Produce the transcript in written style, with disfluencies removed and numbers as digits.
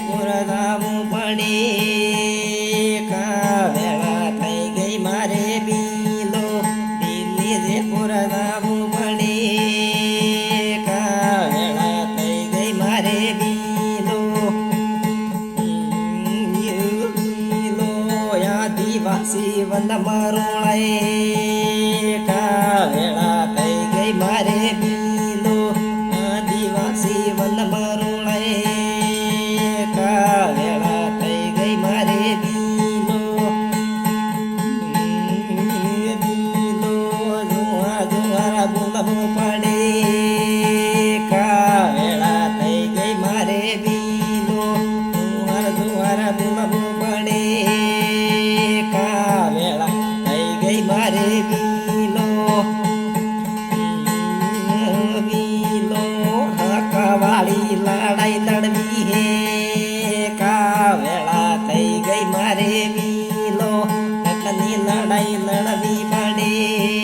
પુરધાવું પડે કાવેળા થઈ ગઈ મારે બીલો દિલ્હી રે પુરધાવું પડે કાવેળા થઈ ગઈ મારે બીલો બીલો આદિવાસી વન મરોળે કાવેળા થઈ ગઈ મારે બીલો આદિવાસી વન મરોળે કાવેળા થઈ ગઈ મારે બીલો બીલો જુઆ જુઆરા બોલવું પડે કાવેળા થઈ ગઈ મારે બીલો જુઆર જુઆરા બોલવું પડે કાવેળા થઈ ગઈ મારે બીલો બીલો હકવાળી લડાઈ લડવી હે કાવેળા થઈ ગઈ મારે બીલો હકની લડાઈ લડવી પડે